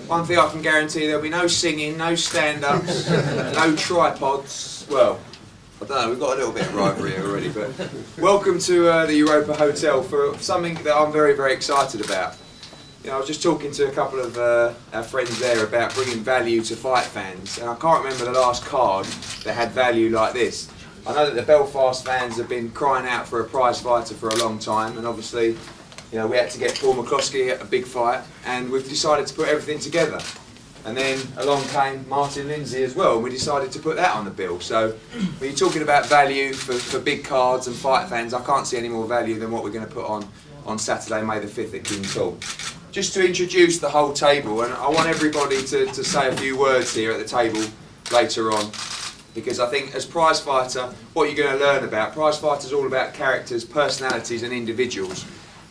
one thing I can guarantee, there'll be no singing, no stand-ups, no tripods. Well, I don't know, we've got a little bit of rivalry here already, but welcome to the Europa Hotel for something that I'm very, very excited about. You know, I was just talking to a couple of our friends there about bringing value to fight fans, and I can't remember the last card that had value like this. I know that the Belfast fans have been crying out for a prize fighter for a long time, and obviously, you know, we had to get Paul McCloskey at a big fight, and we've decided to put everything together. And then along came Martin Lindsay as well, and we decided to put that on the bill. So when you're talking about value for big cards and fight fans, I can't see any more value than what we're going to put on Saturday, May the 5th at King's Hall. Just to introduce the whole table, and I want everybody to say a few words here at the table later on, because I think as PrizeFighter, what you're going to learn about, PrizeFighter is all about characters, personalities and individuals.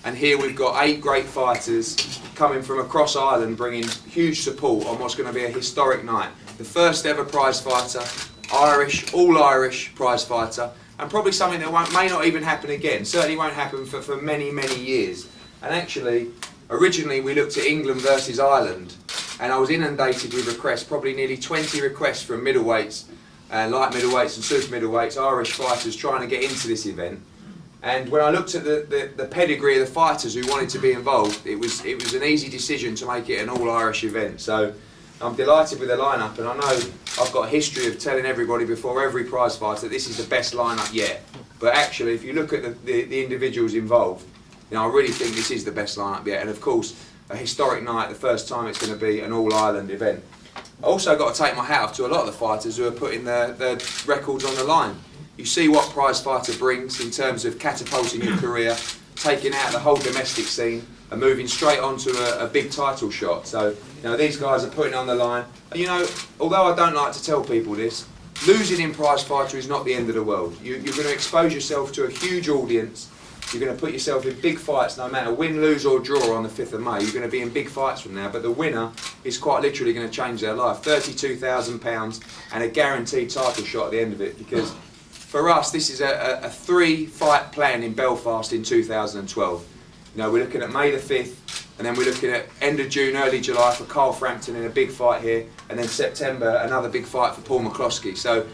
And here we've got 8 great fighters coming from across Ireland, bringing huge support on what's going to be a historic night. The first ever PrizeFighter, Irish, all Irish PrizeFighter, and probably something that may not even happen again. Certainly won't happen for many, many years. And actually, originally we looked at England versus Ireland, and I was inundated with requests, probably nearly 20 requests from middleweights, light middleweights and super middleweights, Irish fighters trying to get into this event. And when I looked at the pedigree of the fighters who wanted to be involved, it was an easy decision to make it an all-Irish event. So I'm delighted with the lineup, and I know I've got a history of telling everybody before every prize fight that this is the best lineup yet. But actually, if you look at the individuals involved, you know, I really think this is the best lineup yet. And of course, a historic night, the first time it's going to be an all-Ireland event. I also got to take my hat off to a lot of the fighters who are putting their records on the line. You see what PrizeFighter brings in terms of catapulting your career, taking out the whole domestic scene and moving straight onto a big title shot. So, you know, these guys are putting it on the line. And, you know, although I don't like to tell people this, losing in PrizeFighter is not the end of the world. You're going to expose yourself to a huge audience. You're going to put yourself in big fights, no matter win, lose or draw on the 5th of May. You're going to be in big fights from now, but the winner is quite literally going to change their life. £32,000 and a guaranteed title shot at the end of it, because for us, this is a 3-fight plan in Belfast in 2012. You know, we're looking at May the 5th, and then we're looking at end of June, early July for Carl Frampton in a big fight here, and then September, another big fight for Paul McCloskey. So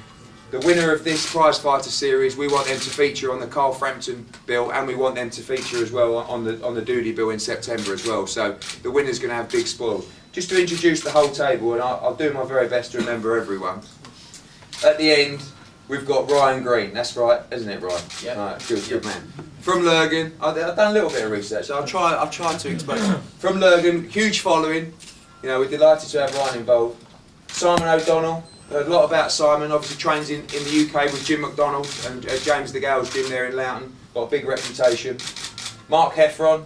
the winner of this PrizeFighter series, we want them to feature on the Carl Frampton bill, and we want them to feature as well on the Doody bill in September as well. So the winner's going to have big spoils. Just to introduce the whole table, and I'll do my very best to remember everyone. At the end, we've got Ryan Green. That's right, isn't it, Ryan? Yeah. Right, good man. From Lurgan, I've done a little bit of research, so I've tried to explain. From Lurgan, huge following. You know, we're delighted to have Ryan involved. Simon O'Donnell, heard a lot about Simon. Obviously trains in the UK with Jim McDonald and James the Gale's gym there in Loughton. Got a big reputation. Mark Heffron,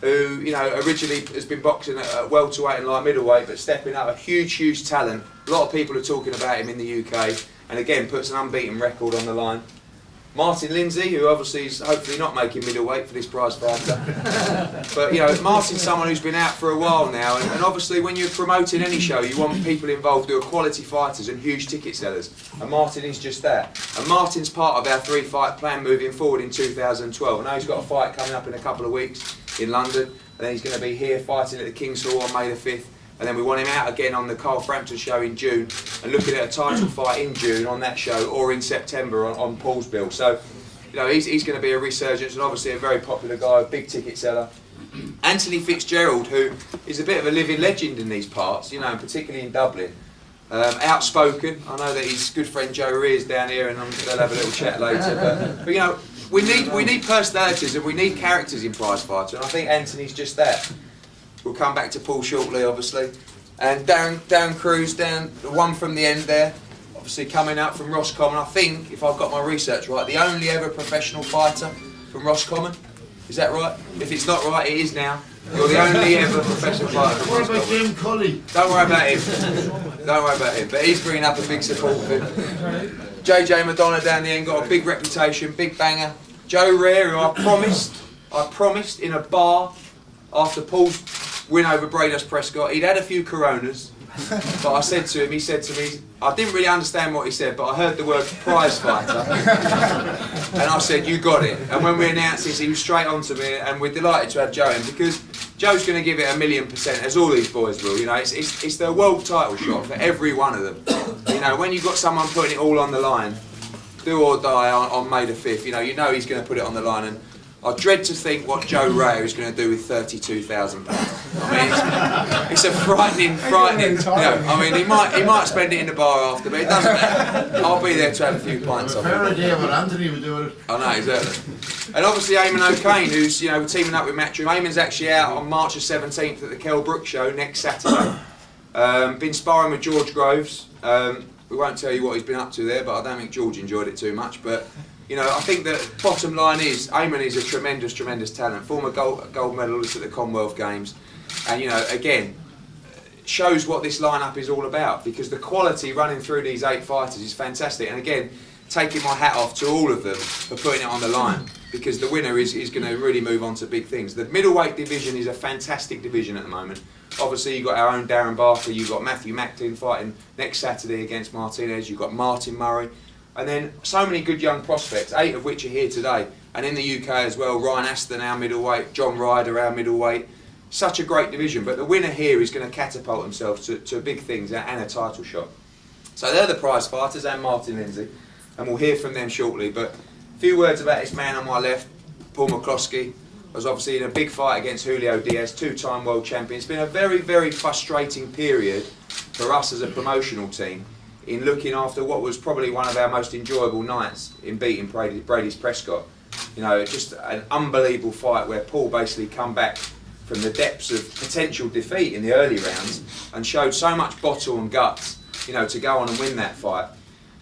who, you know, originally has been boxing at welterweight and light middleweight, but stepping up, a huge talent. A lot of people are talking about him in the UK. And again, puts an unbeaten record on the line. Martin Lindsay, who obviously is hopefully not making middleweight for this PrizeFighter. But, you know, Martin's someone who's been out for a while now, and obviously when you're promoting any show, you want people involved who are quality fighters and huge ticket sellers. And Martin is just that. And Martin's part of our 3-fight plan moving forward in 2012. I know he's got a fight coming up in a couple of weeks in London, and then he's going to be here fighting at the King's Hall on May the 5th. And then we want him out again on the Carl Frampton show in June, and looking at a title fight in June on that show, or in September on Paul's bill. So, you know, he's going to be a resurgence, and obviously a very popular guy, a big ticket seller. Anthony Fitzgerald, who is a bit of a living legend in these parts, you know, and particularly in Dublin. Outspoken. I know that his good friend Joe Rear's down here, and they'll have a little chat later. But you know, we need personalities and we need characters in PrizeFighter, and I think Anthony's just that. We'll come back to Paul shortly, obviously. And Darren Cruz, the one from the end there, obviously coming out from Roscommon. I think, if I've got my research right, the only ever professional fighter from Roscommon. Is that right? If it's not right, it is now. You're the only ever professional fighter from Roscommon. What about Jim Cully? Don't worry about him. Don't worry about him. But he's bringing up a big support for him. JJ Madonna down the end, got a big reputation, big banger. Joe Rear, who I promised in a bar after Paul's win over Brados Prescott, he'd had a few Coronas, but I said to him, he said to me, I didn't really understand what he said, but I heard the word PrizeFighter, and I said, you got it. And when we announced this, he was straight on to me, and we're delighted to have Joe in, because Joe's going to give it 1,000,000%, as all these boys will. You know, it's the world title shot for every one of them. You know, when you've got someone putting it all on the line, do or die on May the 5th, you know he's going to put it on the line. And I dread to think what Joe Ray is going to do with £32,000. I mean, it's a frightening. You know, I mean, he might spend it in the bar after, but it doesn't matter. I'll be there to have a few pints of it. Fair idea what Anthony would do with it. I know, exactly. And obviously Eamon O'Kane, who's teaming up with Matchroom. Eamon's actually out on March the 17th at the Kell Brook show next Saturday. Been sparring with George Groves. We won't tell you what he's been up to there, but I don't think George enjoyed it too much. But you know, I think the bottom line is Eamon is a tremendous talent. Former gold medalist at the Commonwealth Games, and you know, again, shows what this lineup is all about, because the quality running through these 8 fighters is fantastic. And again, taking my hat off to all of them for putting it on the line, because the winner is going to really move on to big things. The middleweight division is a fantastic division at the moment. Obviously, you've got our own Darren Barker, you've got Matthew Macklin fighting next Saturday against Martinez, you've got Martin Murray, and then so many good young prospects, 8 of which are here today. And in the UK as well, Ryan Aston, our middleweight, John Ryder, our middleweight. Such a great division, but the winner here is going to catapult themselves to big things and a title shot. So they're the prize fighters, and Martin Lindsay, and we'll hear from them shortly. But a few words about this man on my left, Paul McCloskey. Was obviously in a big fight against Julio Diaz, 2-time world champion. It's been a very, very frustrating period for us as a promotional team in looking after what was probably one of our most enjoyable nights in beating Brady's Prescott. You know, just an unbelievable fight where Paul basically come back from the depths of potential defeat in the early rounds and showed so much bottle and guts, you know, to go on and win that fight.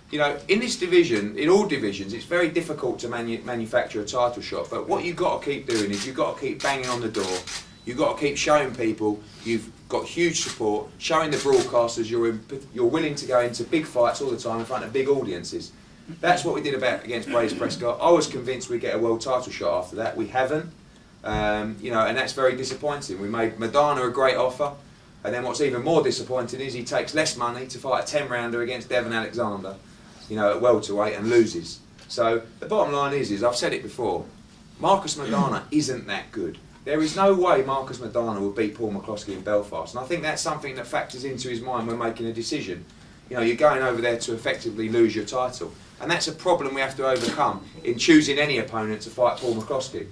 You know, in this division, in all divisions, it's very difficult to manufacture a title shot, but what you've got to keep doing is you've got to keep banging on the door. You've got to keep showing people you've got huge support, showing the broadcasters you're willing to go into big fights all the time in front of big audiences. That's what we did against Brady's Prescott. I was convinced we'd get a world title shot after that. We haven't, you know, and that's very disappointing. We made Madonna a great offer, and then what's even more disappointing is he takes less money to fight a 10-rounder against Devon Alexander, you know, at welterweight, and loses. So the bottom line is I've said it before, Marcus Madonna isn't that good. There is no way Marcus Madonna will beat Paul McCloskey in Belfast, and I think that's something that factors into his mind when making a decision. You know, you're going over there to effectively lose your title, and that's a problem we have to overcome in choosing any opponent to fight Paul McCloskey.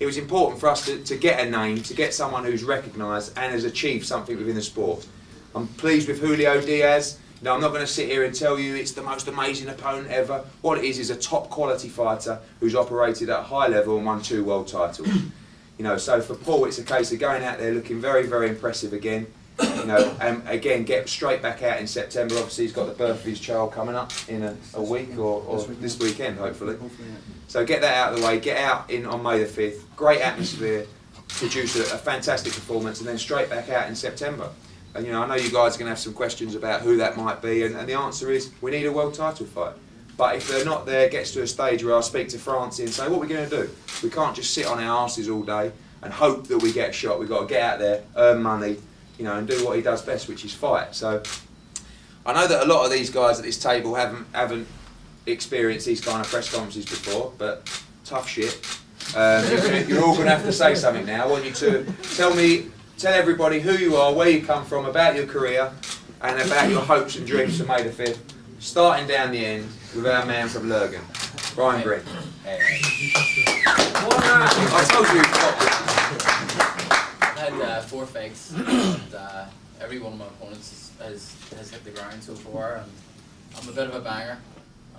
It was important for us to get a name, to get someone who's recognised and has achieved something within the sport. I'm pleased with Julio Diaz. Now, I'm not going to sit here and tell you it's the most amazing opponent ever. What it is a top quality fighter who's operated at a high level and won 2 world titles. You know, so for Paul, it's a case of going out there looking very, very impressive again. You know, and again, get straight back out in September. Obviously, he's got the birth of his child coming up in a week or this weekend, hopefully. So get that out of the way. Get out on May the 5th. Great atmosphere. Produce a fantastic performance, and then straight back out in September. And you know, I know you guys are going to have some questions about who that might be, and the answer is we need a world title fight. But if they're not there, it gets to a stage where I speak to Francie and say, what are we going to do? We can't just sit on our asses all day and hope that we get a shot. We've got to get out there, earn money, you know, and do what he does best, which is fight. So I know that a lot of these guys at this table haven't experienced these kind of press conferences before, but tough shit. You're all going to have to say something now. I want you to tell everybody who you are, where you come from, about your career, and about your hopes and dreams for May the 5th. Starting down the end with our man from Lurgan, Brian Green. I told you. I've had 4 fights, and every one of my opponents has hit the ground so far, and I'm a bit of a banger,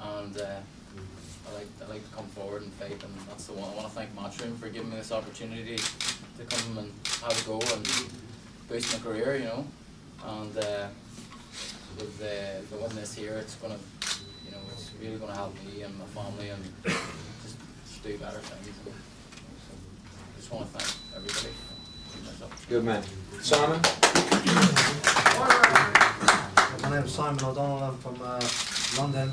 and I like to come forward and fight, and that's the one. I want to thank Matchroom for giving me this opportunity to come and have a go and boost my career, you know, and with the win this year, it's gonna, you know, it's really gonna help me and my family and just do better things. So I just want to thank everybody. Good man. Simon? My name is Simon O'Donnell. I'm from London,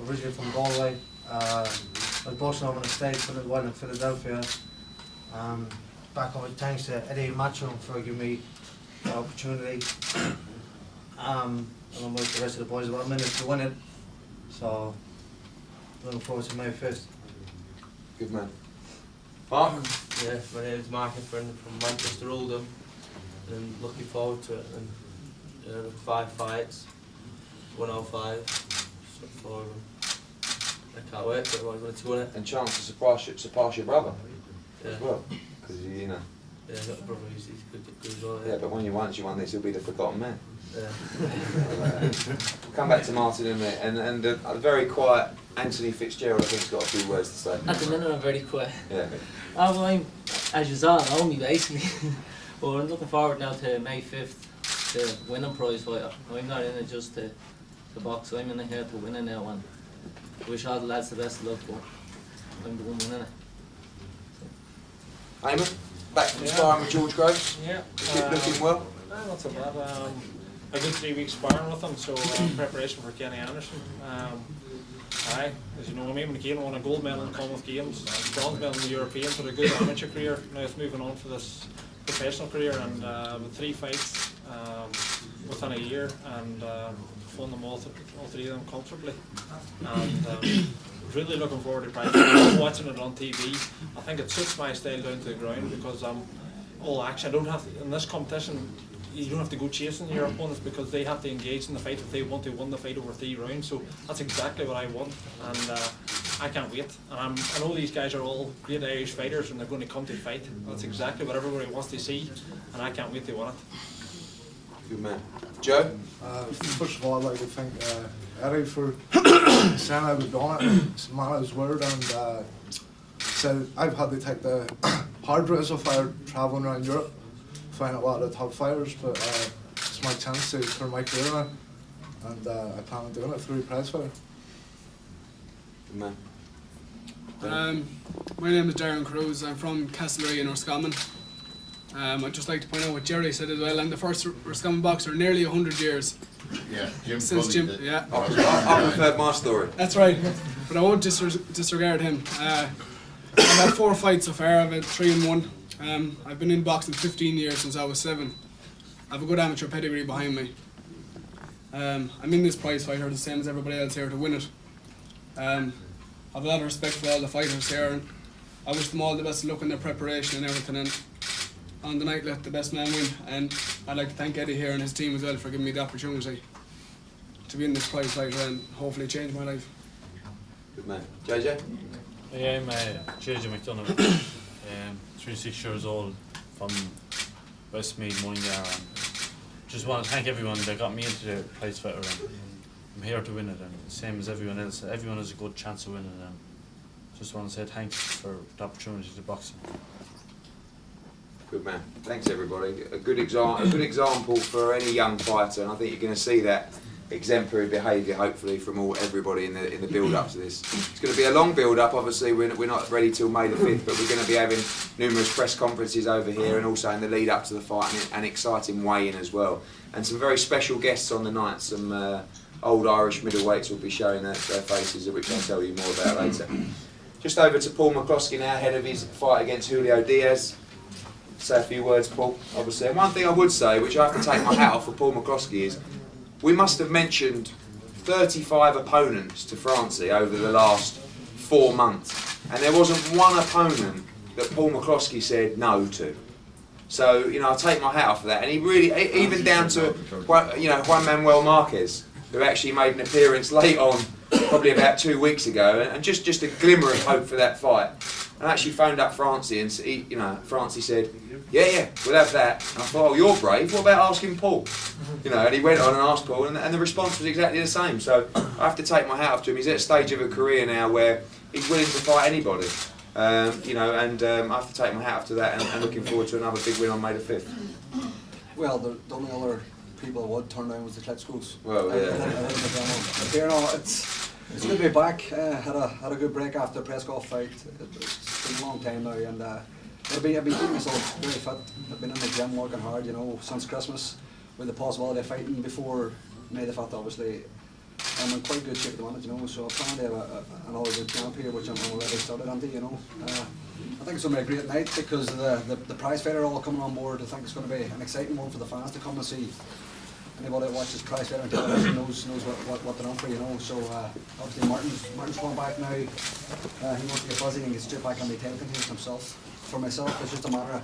originally from Galway. I was boxing over in the States for a little while in Philadelphia. Back over, thanks to Eddie Matchroom for giving me the opportunity. And I'm with the rest of the boys about a minute to win it. So looking forward to May 5th. Good man. Mark? Yeah, my name is Mark from Manchester Oldham, and looking forward to it. And 5 fights, 105, just looking forward. I can't wait for everyone to win it. And chance to surpass your brother Yeah. as well, because you know. Yeah, I've got a brother who's good as well. Yeah, but when you once you won this, he'll be the forgotten man. Yeah. We'll come back to Martin in a minute, and the very quiet Anthony Fitzgerald, I think, has got a few words to say. At the minute, I'm very quick. Yeah. Oh, well, as you saw, know me basically. But I'm looking forward now to May 5th to winning PrizeFighter. I'm not in it just to box, I'm in it here to win it now, and wish all the lads the best of luck, but I'm the one winning it. Eamon, back from sparring with George Groves. Yeah. Looking well. Not so bad. A good 3 weeks sparring with him, so preparation for Kenny Anderson. As you know, me and McKean won a gold medal in Commonwealth Games, bronze medal in the Europeans, with a good amateur career. Now it's moving on for this professional career, and with 3 fights within a year, and won them all 3 of them comfortably. And really looking forward to practice. Watching it on TV, I think it suits my style down to the ground, because all action. I don't have to, in this competition. You don't have to go chasing your opponents, because they have to engage in the fight if they want to win the fight over 3 rounds. So that's exactly what I want, and I can't wait. And I know these guys are all great Irish fighters, and they're going to come to fight. That's exactly what everybody wants to see, and I can't wait to win it. Good man. Joe? First of all, I'd like to thank Eddie for saying I would done it. It's a man of his word, and said I've had to take the hard route so far travelling around Europe, find a lot of the top fighters, but it's my chance to turn my career around, and I plan on doing it through PrizeFighter. Good man. My name is Darren Cruz. I'm from Castlereagh in Roscommon. I'd just like to point out what Jerry said as well. I'm the first Roscommon boxer in nearly 100 years. Yeah, Jim. Since Jim, Did. yeah. I preferred my story. That's right, but I won't disregard him. I've had 4 fights so far. I've had 3 and 1. I've been in boxing 15 years, since I was 7. I have a good amateur pedigree behind me. I'm in this PrizeFighter the same as everybody else here to win it. I have a lot of respect for all the fighters here, and I wish them all the best of luck in their preparation and everything. And on the night, let the best man win. And I'd like to thank Eddie here and his team as well for giving me the opportunity to be in this PrizeFighter and hopefully change my life. Good man. JJ? Yeah, I'm JJ McDonough. 26 years old, from Westmead, Mullingar, and just want to thank everyone that got me into the PrizeFighter, and I'm here to win it, and same as everyone else, everyone has a good chance of winning, and just want to say thanks for the opportunity to box. Good man. Thanks everybody. A good example for any young fighter, and I think you're going to see that exemplary behaviour hopefully from everybody in the build up to this. It's going to be a long build up. Obviously we're not ready till May the 5th, but we're going to be having numerous press conferences over here, and also in the lead up to the fight, and an exciting weigh-in as well, and some very special guests on the night. Some old Irish middleweights will be showing their faces, which I'll tell you more about later. Just over to Paul McCloskey now, ahead of his fight against Julio Diaz. Say a few words, Paul, obviously. And one thing I would say, which I have to take my hat off for Paul McCloskey, is we must have mentioned 35 opponents to Francie over the last 4 months, and there wasn't one opponent that Paul McCloskey said no to. So, you know, I take my hat off for that. And he really, even down to, you know, Juan Manuel Marquez, who actually made an appearance late on, probably about 2 weeks ago, and just a glimmer of hope for that fight. And I actually phoned up Francie, and you know, Francie said, yeah, we'll have that. And I thought, oh, you're brave. What about asking Paul? You know, and he went on and asked Paul, and the response was exactly the same. So I have to take my hat off to him. He's at a stage of a career now where he's willing to fight anybody. You know, and I have to take my hat off to that, and looking forward to another big win on May the 5th. Well, the only other people I would turn down was the Klitschko's. Well, yeah. But you know, it's good to be back. Had a good break after the press golf fight. It's been a long time now, and I've been keeping myself very fit. I've been in the gym working hard, you know, since Christmas, with the possibility of fighting before May the 5th, obviously. I'm in quite good shape at the moment, you know, so I plan to have another good camp here, which I'm already started onto, you know. I think it's going to be a great night because of the PrizeFighter all coming on board. I think it's going to be an exciting one for the fans to come and see. Anybody that watches PrizeFighter on television knows what they're on for, you know. So obviously Martin's going back now. He wants to get busy and get straight back on the tail containers himself. for myself, it's just a matter of,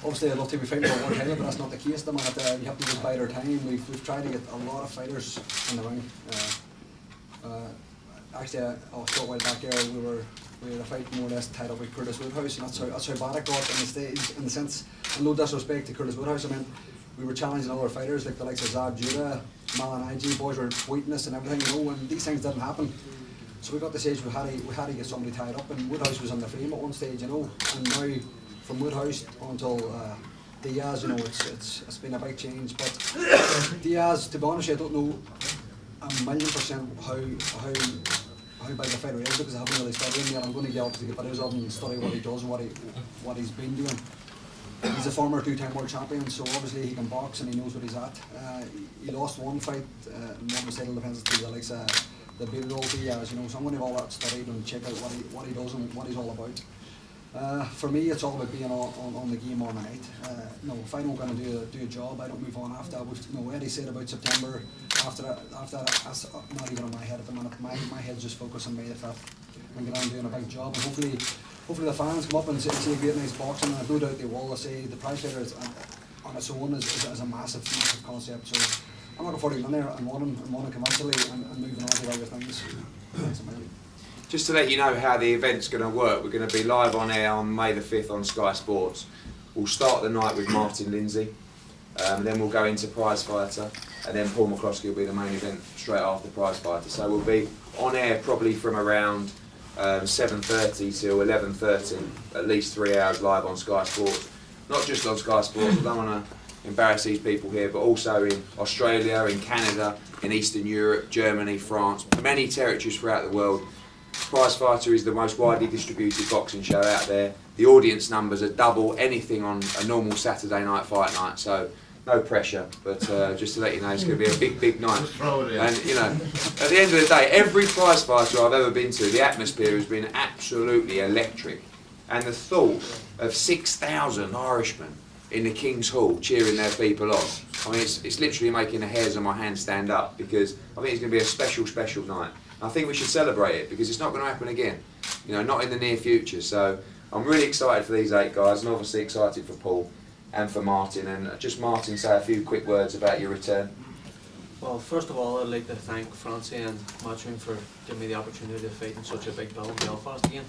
obviously I'd love to be fighting for a world title, but that's not the case. The minute you have to just bide our time. We've tried to get a lot of fighters in the ring. Actually, a short while back here, we had a fight more or less tied up with Curtis Woodhouse, and that's how bad it got in the stage, in the sense, and no disrespect to Curtis Woodhouse, I mean, we were challenging other fighters like the likes of Zab Judah, Malin IG, boys were tweeting us and everything, you know, and these things didn't happen. So we got to the stage we had to get somebody tied up, and Woodhouse was on the frame at one stage, you know, and now from Woodhouse until Diaz, you know, it's been a big change. But Diaz, to be honest, I don't know $1,000,000% how big a fighter is, because I haven't really studied him yet. I'm going to get up to get videos of him and study what he does and what he's been doing. He's a former 2-time world champion, so obviously he can box and he knows what he's at. He lost one fight in one of the title defences to the likes of the big old Diaz, you know, so I'm going to have all that studied and check out what he does and what he's all about. For me, it's all about being on the game all night. No, if I don't going to do a job, I don't move on after. You know, Eddie said about September. After that, that's not even on my head at the minute. My head's just focused on May the 5th and get on doing a big job. And hopefully the fans come up and see a great nice boxing. And I've no doubt they will. I say the PrizeFighter is on its own is a massive concept. So I'm looking forward to getting there and winning commercially and moving on to other things. Thanks a million. Just to let you know how the event's going to work, we're going to be live on air on May the 5th on Sky Sports. We'll start the night with Martin Lindsay, then we'll go into PrizeFighter, and then Paul McCloskey will be the main event straight after PrizeFighter. So we'll be on air probably from around 7:30 till 11:30, at least 3 hours live on Sky Sports. Not just on Sky Sports, I don't want to embarrass these people here, but also in Australia, in Canada, in Eastern Europe, Germany, France, many territories throughout the world. PrizeFighter is the most widely distributed boxing show out there. The audience numbers are double anything on a normal Saturday night fight night, so no pressure, but just to let you know, it's going to be a big night. And you know, at the end of the day, every PrizeFighter I've ever been to, the atmosphere has been absolutely electric. And the thought of 6,000 Irishmen in the King's Hall cheering their people on, I mean, it's literally making the hairs on my hands stand up, because I think it's going to be a special night. I think we should celebrate it, because it's not going to happen again, you know, not in the near future. So I'm really excited for these 8 guys, and obviously excited for Paul and for Martin. And just Martin, say a few quick words about your return. Well, first of all, I'd like to thank Francie and Matchroom for giving me the opportunity to fight in such a big bill in Belfast again.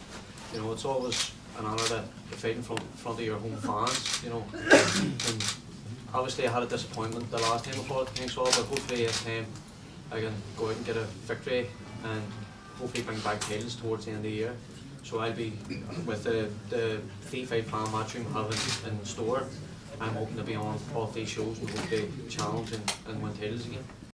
You know, it's always an honour to fight in front of your home fans, you know. And obviously I had a disappointment the last time I fought at King's Hall, but hopefully this time I can go out and get a victory and hopefully bring back titles towards the end of the year. So I'll be, with the 3-fight plan Matchroom have in store, I'm hoping to be on all 3 shows and hopefully challenge and win titles again.